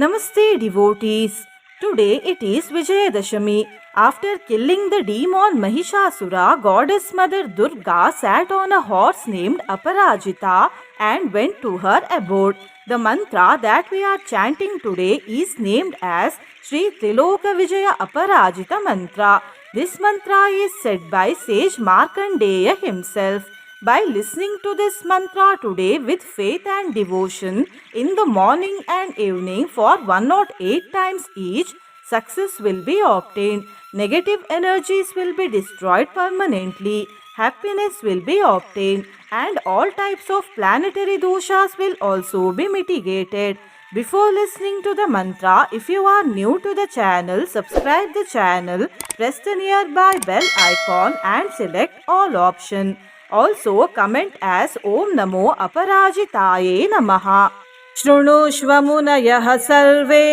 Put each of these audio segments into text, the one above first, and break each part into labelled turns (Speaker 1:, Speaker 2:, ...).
Speaker 1: Namaste devotees. Today it is Vijayadashami. After killing the demon Mahishasura, goddess mother Durga sat on a horse named Aparajita and went to her abode. The mantra that we are chanting today is named as Sri Triloka Vijaya Aparajita Mantra. This mantra is said by sage Markandeya himself. By listening to this mantra today with faith and devotion in the morning and evening for 108 times each, success will be obtained. Negative energies will be destroyed permanently. Happiness will be obtained, and all types of planetary doshas will also be mitigated. Before listening to the mantra, if you are new to the channel, subscribe the channel, press the nearby bell icon and select all option. Also comment as Om Namo Aparajitaye Namaha. शृणुष्व मुनयः सर्वे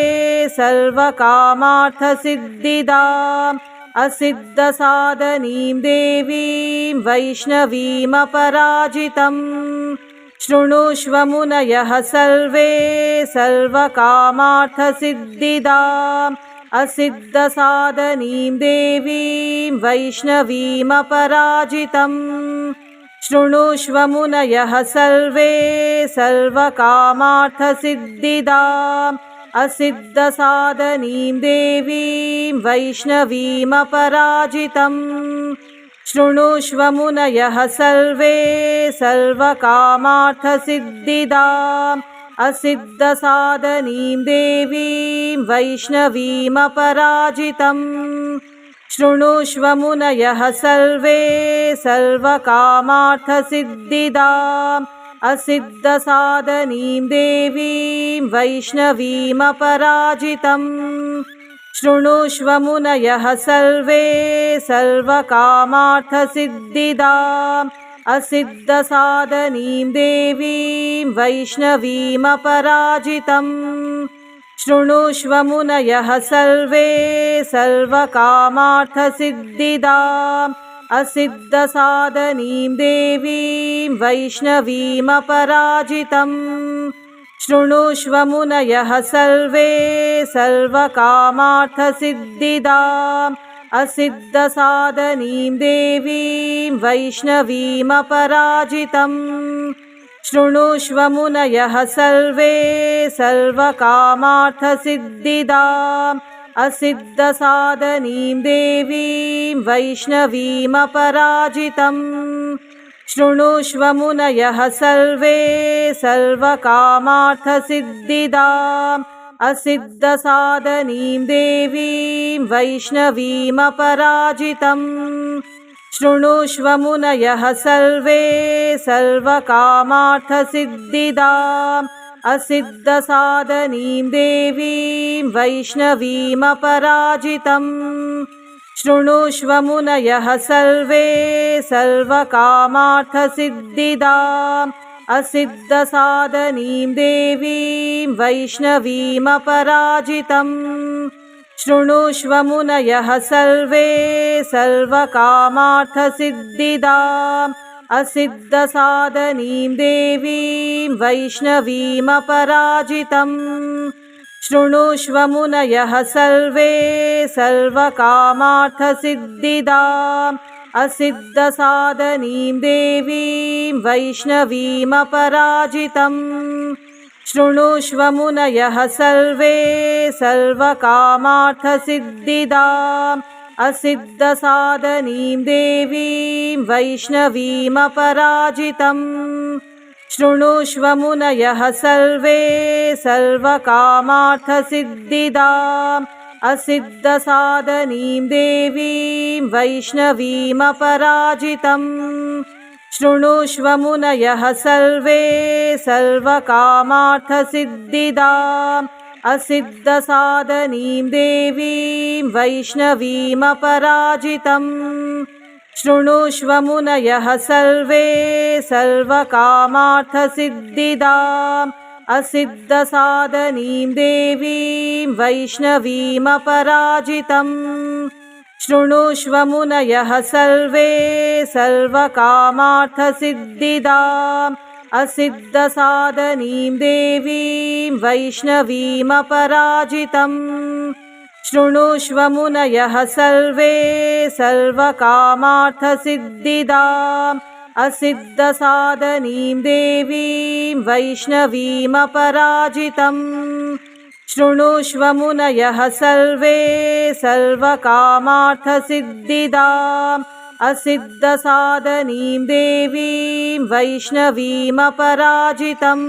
Speaker 1: सर्वकामार्थसिद्धिदाम् असिद्धसाधनीं देवीं वैष्णवीमपराजितम् शृणुष्व मुनयः सर्वे सर्वकामार्थसिद्धिदाम् असिद्धसाधनीं देवीं वैष्णवीमपराजितम् शृणुष्व मुनयः सर्वे सर्वकामार्थसिद्धिदाम् असिद्धसाधनीं देवीं वैष्णवीमपराजितम् शृणुष्व मुनयः सर्वे सर्वकामार्थसिद्धिदाम् असिद्धसाधनीं देवीं वैष्णवीमपराजितम् शृणुष्व मुनयः सर्वे सर्वकामार्थसिद्धिदाम् असिद्धसाधनीं देवीं वैष्णवीमपराजितम् शृणुष्व मुनयः सर्वे सर्वकामार्थसिद्धिदाम् असिद्धसाधनीं देवीं वैष्णवीमपराजितम् शृणुष्व मुनयः सर्वे सर्वकामार्थसिद्धिदाम् असिद्धसाधनीं देवीं वैष्णवीमपराजितम् शृणुष्व मुनयः सर्वे सर्वकामार्थसिद्धिदाम् असिद्धसाधनीं देवीं वैष्णवीमपराजितम् शृणुष्व मुनयः सर्वे सर्वकामार्थसिद्धिदाम् असिद्धसाधनीं देवीं वैष्णवीमपराजितम् शृणुष्व मुनयः सर्वे सर्वकामार्थसिद्धिदाम् असिद्धसाधनीं देवीं वैष्णवीमपराजितम् शृणुष्व मुनयः सर्वे सर्वकामार्थसिद्धिदाम् असिद्धसाधनीं देवीं वैष्णवीमपराजितम् शृणुष्व मुनयः सर्वे सर्वकामार्थसिद्धिदाम् असिद्धसाधनीं देवीं वैष्णवीमपराजितम् शृणुष्व मुनयः सर्वे सर्वकामार्थसिद्धिदाम् असिद्धसाधनीं देवीं वैष्णवीमपराजितम् शृणुष्व मुनयः सर्वे सर्वकामार्थसिद्धिदाम् असिद्धसाधनीं देवीं वैष्णवीमपराजितम् शृणुष्व मुनयः सर्वे सर्वकामार्थसिद्धिदाम् असिद्धसाधनीं देवीं वैष्णवीमपराजितम् शृणुष्व मुनयः सर्वे सर्वकामार्थसिद्धिदाम् असिद्धसाधनीं देवीं वैष्णवीमपराजितम् शृणुष्व मुनयः सर्वे सर्वकामार्थसिद्धिदाम् असिद्धसाधनीं देवीं वैष्णवीमपराजितम् शृणुष्व मुनयः सर्वे सर्वकामार्थसिद्धिदाम् असिद्धसाधनीं देवीं वैष्णवीमपराजितम् शृणुष्व मुनयः सर्वे सर्वकामार्थसिद्धिदाम् असिद्धसाधनीं देवीं वैष्णवीमपराजितम् शृणुष्व मुनयः सर्वे सर्वकामार्थसिद्धिदाम् असिद्धसाधनीं देवीं वैष्णवीमपराजितम् शृणुष्व मुनयः सर्वे सर्वकामार्थसिद्धिदाम् असिद्धसाधनीं देवीं वैष्णवीमपराजितम्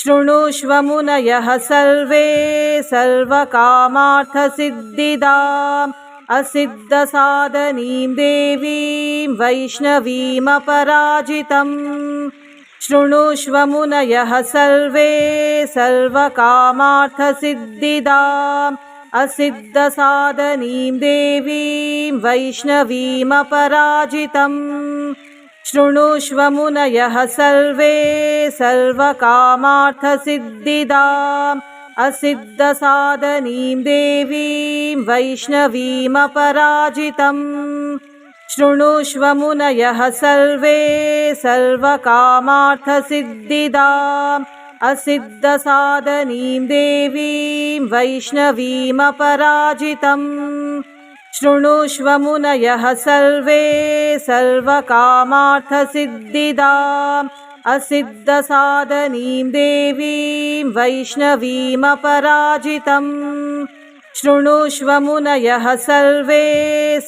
Speaker 1: शृणुष्व मुनयः सर्वे सर्वकामार्थसिद्धिदाम् असिद्धसाधनीं देवीं वैष्णवीमपराजितम् शृणुष्व मुनयः सर्वे सर्वकामार्थसिद्धिदाम् असिद्धसाधनीं देवीं वैष्णवीमपराजितम् शृणुष्व मुनयः सर्वे सर्वकामार्थसिद्धिदाम् असिद्धसाधनीं देवीं वैष्णवीमपराजितम् शृणुष्व मुनयः सर्वे सर्वकामार्थसिद्धिदाम् असिद्धसाधनीं देवीं वैष्णवीमपराजितम् शृणुष्व मुनयः सर्वे सर्वकामार्थसिद्धिदाम् असिद्धसाधनीं देवीं वैष्णवीमपराजितम् शृणुष्व मुनयः सर्वे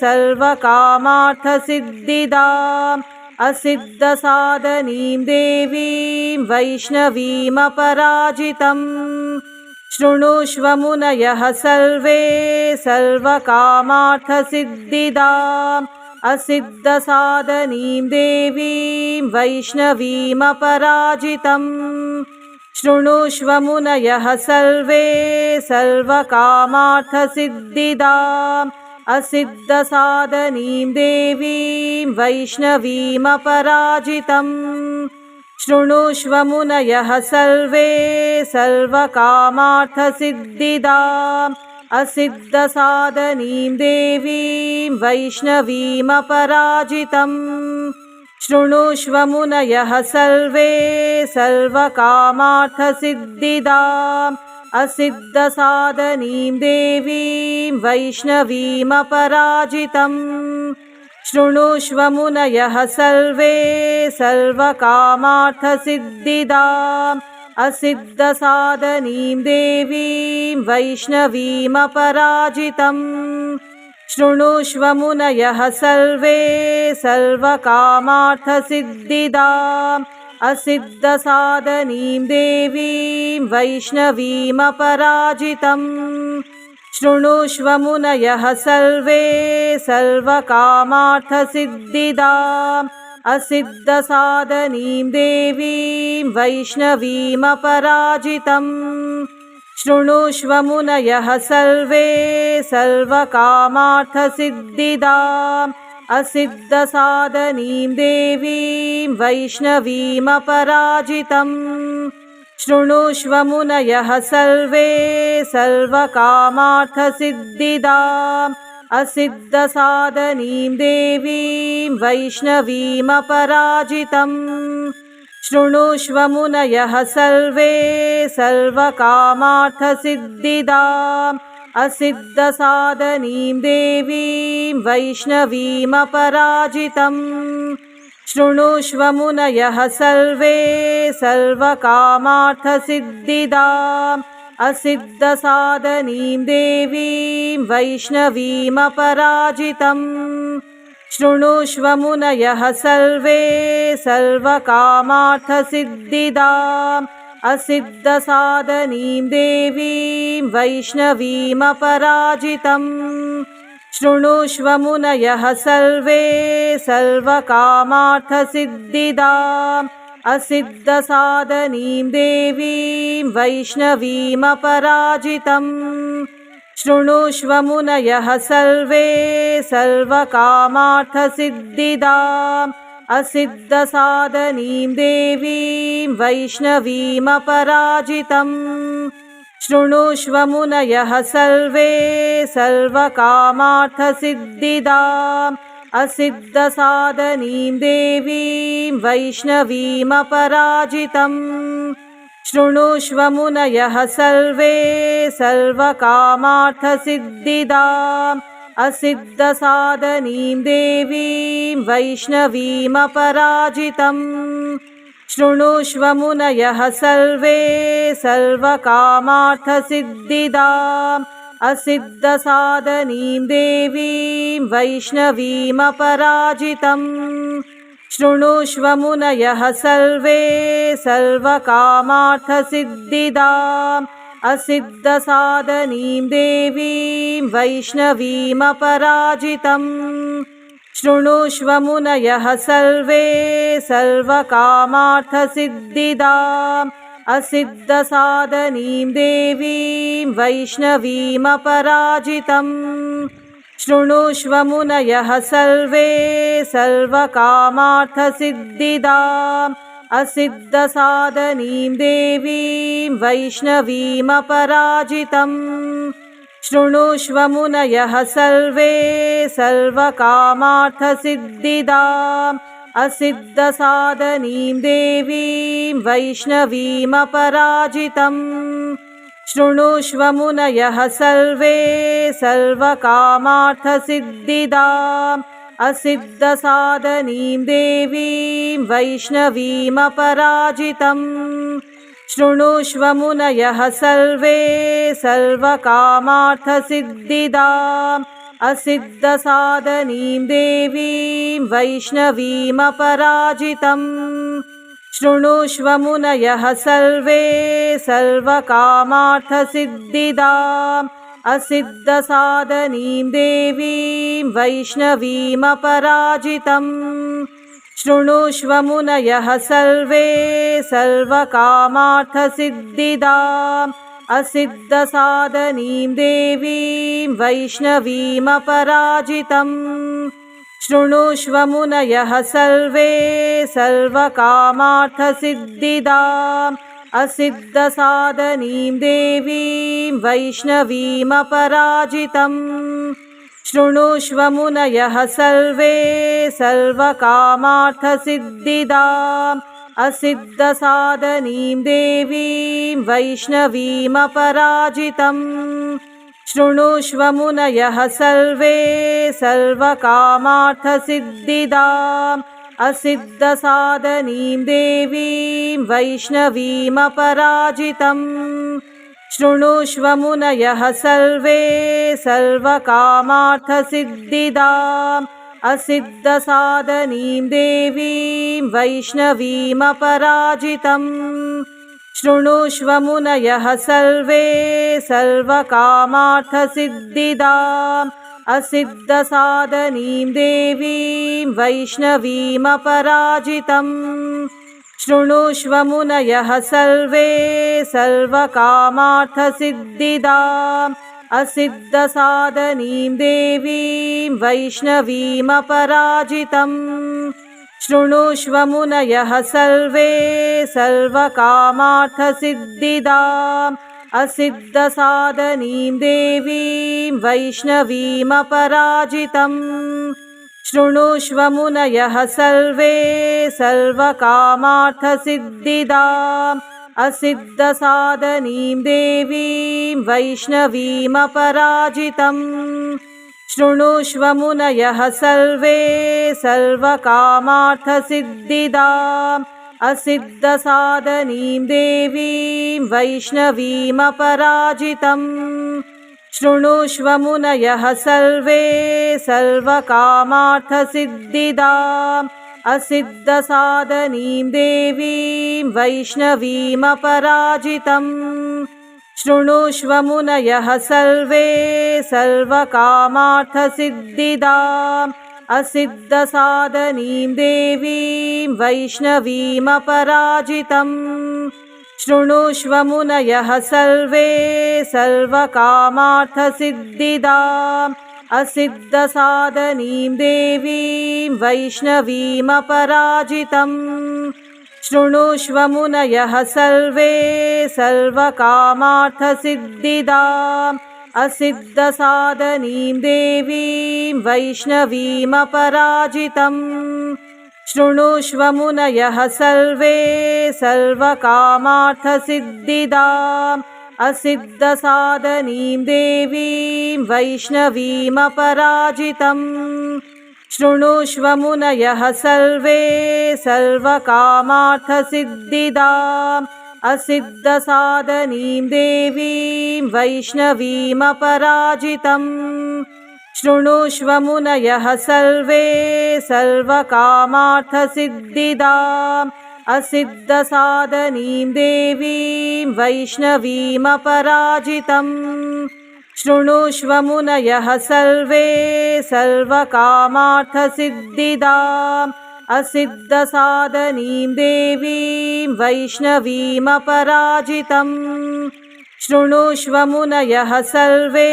Speaker 1: सर्वकामार्थसिद्धिदाम् असिद्धसाधनीं देवीं वैष्णवीमपराजितम् शृणुष्व मुनयः सर्वे सर्वकामार्थसिद्धिदाम् असिद्धसाधनीं देवीं वैष्णवीमपराजितम् शृणुष्व मुनयः सर्वे सर्वकामार्थसिद्धिदाम् असिद्धसाधनीं देवीं वैष्णवीमपराजितम् शृणुष्व मुनयः सर्वे सर्वकामार्थसिद्धिदाम् असिद्धसाधनीं देवीं वैष्णवीमपराजितम् शृणुष्व मुनयः सर्वे सर्वकामार्थसिद्धिदाम् असिद्धसाधनीं देवीं वैष्णवीमपराजितम् शृणुष्व मुनयः सर्वे सर्वकामार्थसिद्धिदाम् असिद्धसाधनीं देवीं वैष्णवीमपराजितम् शृणुष्व मुनयः सर्वे सर्वकामार्थसिद्धिदाम् असिद्धसाधनीं देवीं वैष्णवीमपराजितम् शृणुष्व मुनयः सर्वे सर्वकामार्थसिद्धिदाम् असिद्धसाधनीं देवीं वैष्णवीमपराजितम् शृणुष्व मुनयः सर्वे सर्वकामार्थसिद्धिदाम् असिद्धसाधनीं देवीं वैष्णवीमपराजितम् शृणुष्व मुनयः सर्वे सर्वकामार्थसिद्धिदाम् असिद्धसाधनीं देवीं वैष्णवीमपराजितम् शृणुष्व मुनयः सर्वे सर्वकामार्थसिद्धिदाम् असिद्धसाधनीं देवीं वैष्णवीमपराजितम् शृणुष्व मुनयः सर्वे सर्वकामार्थसिद्धिदाम् असिद्धसाधनीं देवीं वैष्णवीमपराजितम् शृणुष्व मुनयः सर्वे सर्वकामार्थसिद्धिदाम् असिद्धसाधनीं देवीं वैष्णवीमपराजितम् शृणुष्व मुनयः सर्वे सर्वकामार्थसिद्धिदाम् असिद्धसाधनीं देवीं वैष्णवीमपराजितम् शृणुष्व मुनयः सर्वे सर्वकामार्थसिद्धिदाम् असिद्धसाधनीं देवीं वैष्णवीमपराजितम् शृणुष्व मुनयः सर्वे सर्वकामार्थसिद्धिदाम् असिद्धसाधनीं देवीं वैष्णवीमपराजितम् शृणुष्व मुनयः सर्वे सर्वकामार्थसिद्धिदाम् असिद्धसाधनीं देवीं वैष्णवीमपराजितम् शृणुष्व मुनयः सर्वे सर्वकामार्थसिद्धिदाम् असिद्धसाधनीं देवीं वैष्णवीमपराजितम् शृणुष्व मुनयः सर्वे सर्वकामार्थसिद्धिदाम् असिद्धसाधनीं देवीं वैष्णवीमपराजितम् शृणुष्व मुनयः सर्वे सर्वकामार्थसिद्धिदाम् असिद्धसाधनीं देवीं वैष्णवीमपराजितम् शृणुष्व मुनयः सर्वे सर्वकामार्थसिद्धिदाम् असिद्धसाधनीं देवीं वैष्णवीमपराजितम् शृणुष्व मुनयः सर्वे सर्वकामार्थसिद्धिदाम् असिद्धसाधनीं देवीं वैष्णवीमपराजितम् शृणुष्व मुनयः सर्वे सर्वकामार्थसिद्धिदाम् असिद्धसाधनीं देवीं वैष्णवीमपराजितम् शृणुष्व मुनयः सर्वे सर्वकामार्थसिद्धिदाम् असिद्धसाधनीं देवीं वैष्णवीमपराजितम् शृणुष्व मुनयः सर्वे सर्वकामार्थसिद्धिदाम् असिद्धसाधनीं देवीं वैष्णवीमपराजितम् शृणुष्व मुनयः सर्वे सर्वकामार्थसिद्धिदाम् असिद्धसाधनीं देवीं वैष्णवीमपराजितम् शृणुष्व मुनयः सर्वे सर्वकामार्थसिद्धिदाम् असिद्धसाधनीं देवीं वैष्णवीमपराजितम् शृणुष्व मुनयः सर्वे सर्वकामार्थसिद्धिदाम् असिद्धसाधनीं देवीं वैष्णवीमपराजितम् शृणुष्व मुनयः सर्वे सर्वकामार्थसिद्धिदाम् असिद्धसाधनीं देवीं वैष्णवीमपराजितम् शृणुष्व मुनयः सर्वे सर्वकामार्थसिद्धिदाम् असिद्धसाधनीं देवीं वैष्णवीमपराजितम् शृणुष्व मुनयः सर्वे सर्वकामार्थसिद्धिदाम् असिद्धसाधनीं देवीं वैष्णवीमपराजितम् शृणुष्व मुनयः सर्वे सर्वकामार्थसिद्धिदाम् असिद्धसाधनीं देवीं वैष्णवीमपराजितम् शृणुष्व मुनयः सर्वे सर्वकामार्थसिद्धिदाम् असिद्धसाधनीं देवीं वैष्णवीमपराजितम् शृणुष्व मुनयः सर्वे सर्वकामार्थसिद्धिदाम् असिद्धसाधनीं देवीं वैष्णवीमपराजितम् शृणुष्व मुनयः सर्वे सर्वकामार्थसिद्धिदाम् असिद्धसाधनीं देवीं वैष्णवीमपराजितम् शृणुष्व मुनयः सर्वे सर्वकामार्थसिद्धिदाम् असिद्धसाधनीं देवीं वैष्णवीमपराजितम् शृणुष्व मुनयः सर्वे सर्वकामार्थसिद्धिदाम् असिद्धसाधनीं देवीं वैष्णवीमपराजितम् शृणुष्व मुनयः सर्वे सर्वकामार्थसिद्धिदाम् असिद्धसाधनीं देवीं वैष्णवीमपराजितम् शृणुष्व मुनयः सर्वे सर्वकामार्थसिद्धिदाम् असिद्धसाधनीं देवीं वैष्णवीमपराजितम् शृणुष्व मुनयः सर्वे सर्वकामार्थसिद्धिदाम् असिद्धसाधनीं देवीं वैष्णवीमपराजितम् शृणुष्व मुनयः सर्वे सर्वकामार्थसिद्धिदाम् असिद्धसाधनीं देवीं वैष्णवीमपराजितम् शृणुष्व मुनयः सर्वे सर्वकामार्थसिद्धिदाम् असिद्धसाधनीं देवीं वैष्णवीमपराजितम् शृणुष्व मुनयः सर्वे सर्वकामार्थसिद्धिदाम् असिद्धसाधनीं देवीं वैष्णवीमपराजितम् शृणुष्व मुनयः सर्वे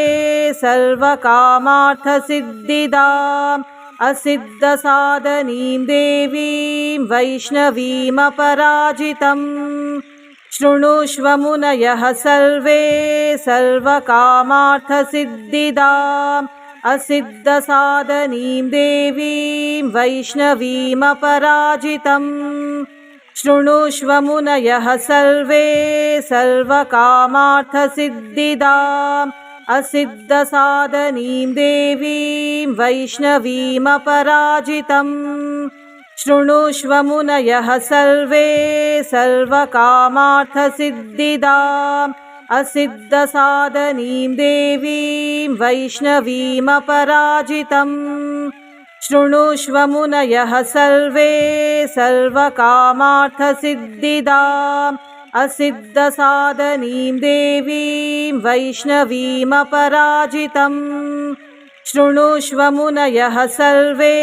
Speaker 1: सर्वकामार्थसिद्धिदाम् असिद्धसाधनीं देवीं वैष्णवीमपराजितम् शृणुष्व मुनयः सर्वे सर्वकामार्थसिद्धिदाम् असिद्धसाधनीं देवीं वैष्णवीमपराजितम् शृणुष्व मुनयः सर्वे सर्वकामार्थसिद्धिदाम् असिद्धसाधनीं देवीं वैष्णवीमपराजितम् शृणुष्व मुनयः सर्वे सर्वकामार्थसिद्धिदाम् असिद्धसाधनीं देवीं वैष्णवीमपराजितम् शृणुष्व मुनयः सर्वे सर्वकामार्थसिद्धिदाम् असिद्धसाधनीं देवीं वैष्णवीमपराजितम् शृणुष्व मुनयः सर्वे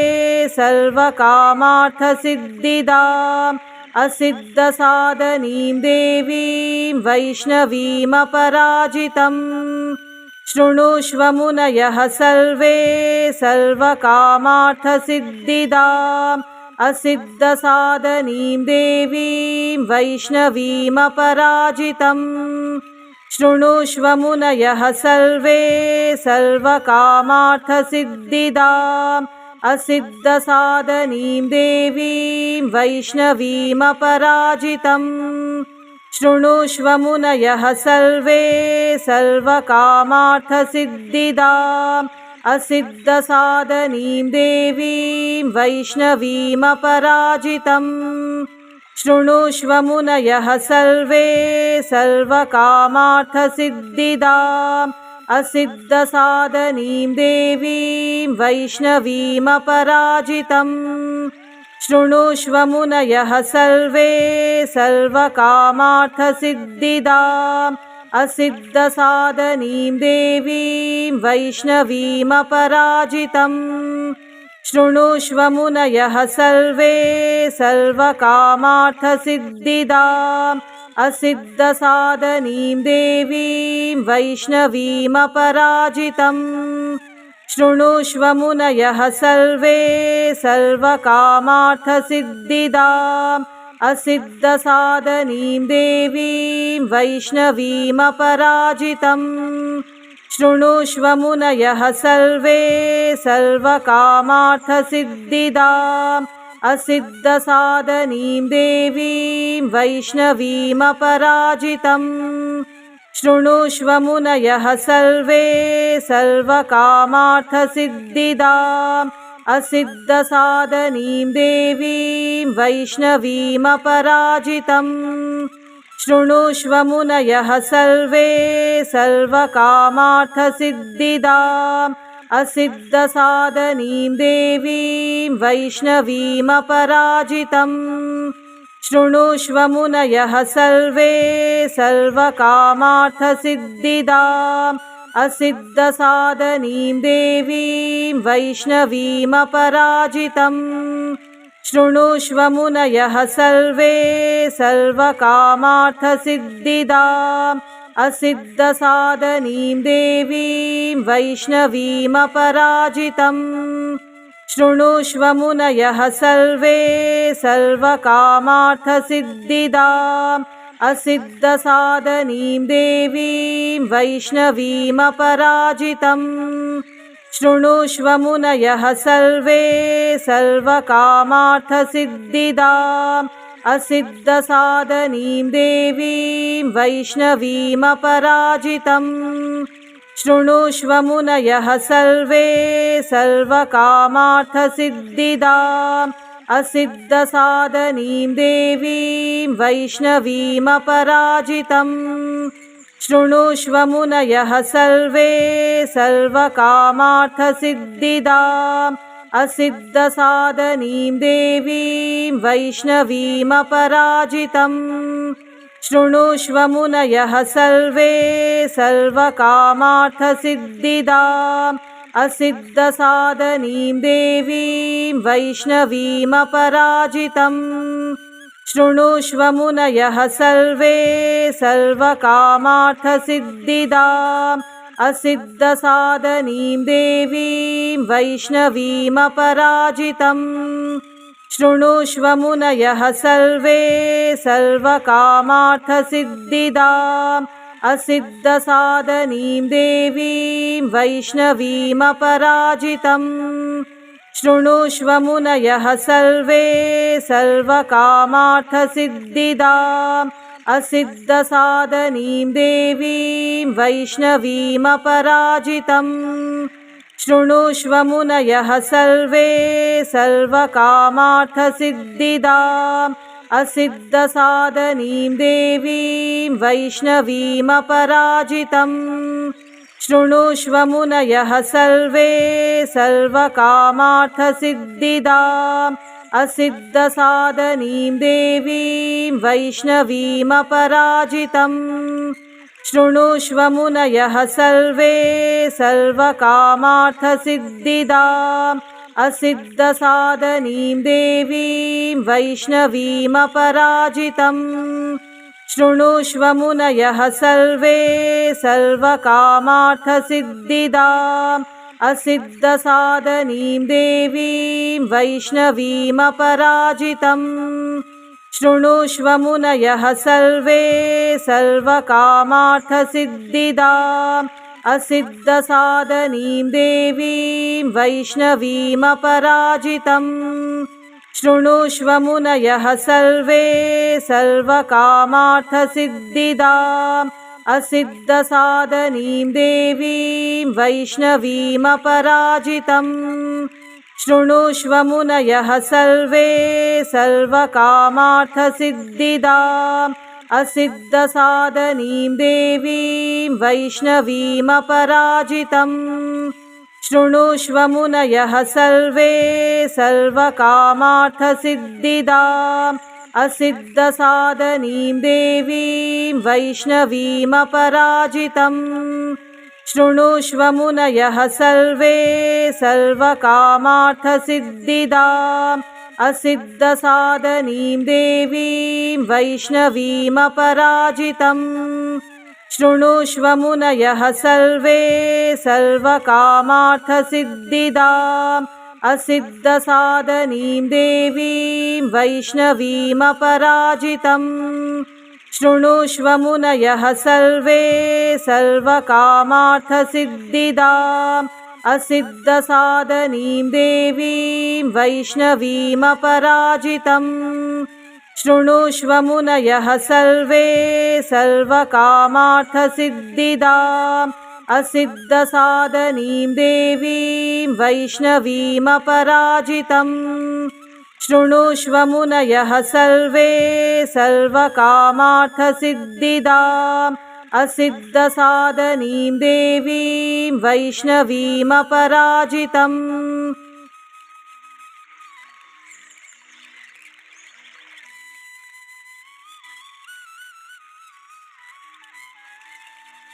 Speaker 1: सर्वकामार्थसिद्धिदाम् असिद्धसाधनीं देवीं वैष्णवीमपराजितम् शृणुष्व मुनयः सर्वे सर्वकामार्थसिद्धिदाम् असिद्धसाधनीं देवीं वैष्णवीमपराजितम् शृणुष्व मुनयः सर्वे सर्वकामार्थसिद्धिदाम् असिद्धसाधनीं देवीं वैष्णवीमपराजितम् शृणुष्व मुनयः सर्वे सर्वकामार्थसिद्धिदाम् असिद्धसाधनीं देवीं वैष्णवीमपराजितम् शृणुष्व मुनयः सर्वे सर्वकामार्थसिद्धिदाम् असिद्धसाधनीं देवीं वैष्णवीमपराजितम् शृणुष्व मुनयः सर्वे सर्वकामार्थसिद्धिदाम् असिद्धसाधनीं देवीं वैष्णवीमपराजितम् शृणुष्व मुनयः सर्वे सर्वकामार्थसिद्धिदाम् असिद्धसाधनीं देवीं वैष्णवीमपराजितम् शृणुष्व मुनयः सर्वे सर्वकामार्थसिद्धिदाम् असिद्धसाधनीं देवीं वैष्णवीमपराजितम् शृणुष्व मुनयः सर्वे सर्वकामार्थसिद्धिदाम् असिद्धसाधनीं देवीं वैष्णवीमपराजितम् शृणुष्व मुनयः सर्वे सर्वकामार्थसिद्धिदाम् असिद्धसाधनीं देवीं वैष्णवीमपराजितम् शृणुष्व मुनयः सर्वे सर्वकामार्थसिद्धिदाम् असिद्धसाधनीं देवीं वैष्णवीमपराजितम् शृणुष्व मुनयः सर्वे सर्वकामार्थसिद्धिदाम् असिद्धसाधनीं देवीं वैष्णवीमपराजितम् शृणुष्व मुनयः सर्वे सर्वकामार्थसिद्धिदाम् असिद्धसाधनीं देवीं वैष्णवीमपराजितम् शृणुष्व मुनयः सर्वे सर्वकामार्थसिद्धिदाम् असिद्धसाधनीं देवीं वैष्णवीमपराजितम् शृणुष्व मुनयः सर्वे सर्वकामार्थसिद्धिदाम् असिद्धसाधनीं देवीं वैष्णवीमपराजितम् शृणुष्व मुनयः सर्वे सर्वकामार्थसिद्धिदाम् असिद्धसाधनीं देवीं वैष्णवीमपराजितम् शृणुष्व मुनयः सर्वे सर्वकामार्थसिद्धिदाम् असिद्धसाधनीं देवीं वैष्णवीमपराजितम् शृणुष्व मुनयः सर्वे सर्वकामार्थसिद्धिदाम् असिद्धसाधनीं देवीं वैष्णवीमपराजितम् शृणुष्व मुनयः सर्वे सर्वकामार्थसिद्धिदाम् असिद्धसाधनीं देवीं वैष्णवीमपराजितम् शृणुष्व मुनयः सर्वे सर्वकामार्थसिद्धिदाम् असिद्धसाधनीं देवीं वैष्णवीमपराजितम् शृणुष्व मुनयः सर्वे सर्वकामार्थसिद्धिदाम् असिद्धसाधनीं देवीं वैष्णवीमपराजितम् शृणुष्व मुनयः सर्वे सर्वकामार्थसिद्धिदाम् असिद्धसाधनीं देवीं वैष्णवीमपराजितम् शृणुष्व मुनयः सर्वे सर्वकामार्थसिद्धिदाम् असिद्धसाधनीं देवीं वैष्णवीमपराजितम् शृणुष्व मुनयः सर्वे सर्वकामार्थसिद्धिदाम् असिद्धसाधनीं देवीं वैष्णवीमपराजितम् शृणुष्व मुनयः सर्वे सर्वकामार्थसिद्धिदाम् असिद्धसाधनीं देवीं वैष्णवीमपराजितम् शृणुष्व मुनयः सर्वे सर्वकामार्थसिद्धिदाम् असिद्धसाधनीं देवीं वैष्णवीमपराजितम् शृणुष्व मुनयः सर्वे सर्वकामार्थसिद्धिदाम् असिद्धसाधनीं देवीं वैष्णवीमपराजितम् शृणुष्व मुनयः सर्वे सर्वकामार्थसिद्धिदाम् असिद्धसाधनीं देवीं वैष्णवीमपराजितम् शृणुष्व मुनयः सर्वे सर्वकामार्थसिद्धिदाम् असिद्धसाधनीं देवीं वैष्णवीमपराजितम् शृणुष्व मुनयः सर्वे सर्वकामार्थसिद्धिदाम् असिद्धसाधनीं देवीं वैष्णवीमपराजितम् शृणुष्व मुनयः सर्वे सर्वकामार्थसिद्धिदाम् असिद्धसाधनीं देवीं वैष्णवीमपराजितम् शृणुष्व मुनयः सर्वे सर्वकामार्थसिद्धिदाम् असिद्धसाधनीं देवीं वैष्णवीमपराजितम् शृणुष्व मुनयः सर्वे सर्वकामार्थसिद्धिदाम् असिद्धसाधनीं देवीं वैष्णवीमपराजितम् शृणुष्व मुनयः सर्वे सर्वकामार्थसिद्धिदाम् असिद्धसाधनीं देवीं वैष्णवीमपराजितम्